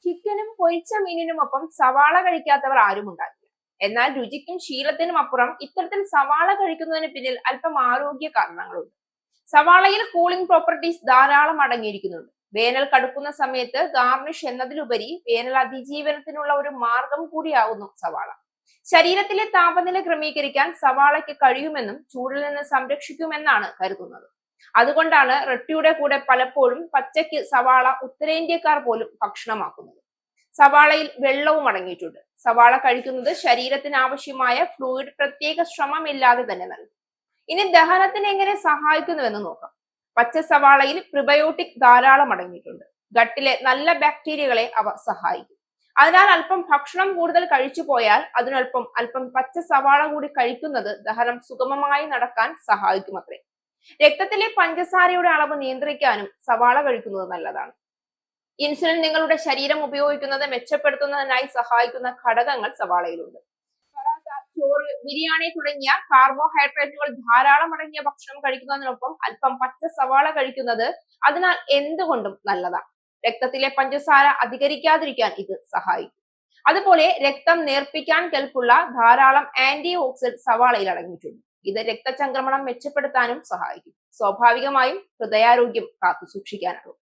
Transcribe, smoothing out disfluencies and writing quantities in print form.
ചിക്കനും പൊരിച്ച മീനിനുമൊപ്പം സവാള കഴിക്കാത്തവർ ആരും ഉണ്ടാകില്ല. എന്നാൽ രുചിക്കും ശീലത്തിനും അപ്പുറം ഇത്തരത്തിൽ സവാള കഴിക്കുന്നതിന് പിന്നിൽ അല്പം ആരോഗ്യ കാരണങ്ങളുണ്ട്. സവാളയിൽ കൂളിംഗ് പ്രോപ്പർട്ടീസ് ധാരാളം അടങ്ങിയിരിക്കുന്നുണ്ട്. വേനൽ കടുക്കുന്ന സമയത്ത് ഗാർണിഷ് എന്നതിലുപരി വേനൽ അതിജീവനത്തിനുള്ള ഒരു മാർഗം കൂടിയാകുന്നു സവാള. ശരീരത്തിലെ താപനില ക്രമീകരിക്കാൻ സവാളയ്ക്ക് കഴിയുമെന്നും ചൂടിൽ നിന്ന് സംരക്ഷിക്കുമെന്നാണ് കരുതുന്നത്. അതുകൊണ്ടാണ് റൊട്ടിയുടെ കൂടെ പലപ്പോഴും പച്ചയ്ക്ക് സവാള ഉത്തരേന്ത്യക്കാർ പോലും ഭക്ഷണമാക്കുന്നത്. സവാളയിൽ വെള്ളവും അടങ്ങിയിട്ടുണ്ട്. സവാള കഴിക്കുന്നത് ശരീരത്തിന് ആവശ്യമായ ഫ്ലൂയിഡ് പ്രത്യേക ശ്രമമില്ലാതെ തന്നെ നൽകും. ഇനി ദഹനത്തിന് എങ്ങനെ സഹായിക്കുന്നുവെന്ന് നോക്കാം. പച്ച സവാളയിൽ പ്രിബയോട്ടിക് ധാരാളം അടങ്ങിയിട്ടുണ്ട്. ഗട്ടിലെ നല്ല ബാക്ടീരിയകളെ അവ സഹായിക്കും. അതിനാൽ അല്പം ഭക്ഷണം കൂടുതൽ കഴിച്ചു പോയാൽ അല്പം പച്ച സവാള കൂടി കഴിക്കുന്നത് ദഹനം സുഗമമായി നടക്കാൻ സഹായിക്കുമത്രേ. രക്തത്തിലെ പഞ്ചസാരയുടെ അളവ് നിയന്ത്രിക്കാനും സവാള കഴിക്കുന്നത് നല്ലതാണ്. ഇൻസുലിൻ നിങ്ങളുടെ ശരീരം ഉപയോഗിക്കുന്നത് മെച്ചപ്പെടുത്തുന്നതിനായി സഹായിക്കുന്ന ഘടകങ്ങൾ സവാളയിലുണ്ട്. പറാത്ത, ചോറ്, ബിരിയാണി തുടങ്ങിയ കാർബോഹൈഡ്രേറ്റുകൾ ധാരാളം അടങ്ങിയ ഭക്ഷണം കഴിക്കുന്നതിനൊപ്പം അല്പം പച്ച സവാള കഴിക്കുന്നത് അതിനാൽ എന്തുകൊണ്ടും നല്ലതാണ്. രക്തത്തിലെ പഞ്ചസാര അധികരിക്കാതിരിക്കാൻ ഇത് സഹായിക്കും. അതുപോലെ രക്തം നേർപ്പിക്കാൻ കെൽപ്പുള്ള ധാരാളം ആന്റി ഓക്സിഡന്റ് സവാളയിൽ അടങ്ങിയിട്ടുണ്ട്. ഇത് രക്തചംക്രമണം മെച്ചപ്പെടുത്താനും സഹായിക്കും. സ്വാഭാവികമായും ഹൃദയാരോഗ്യം കാത്തുസൂക്ഷിക്കാനാകും.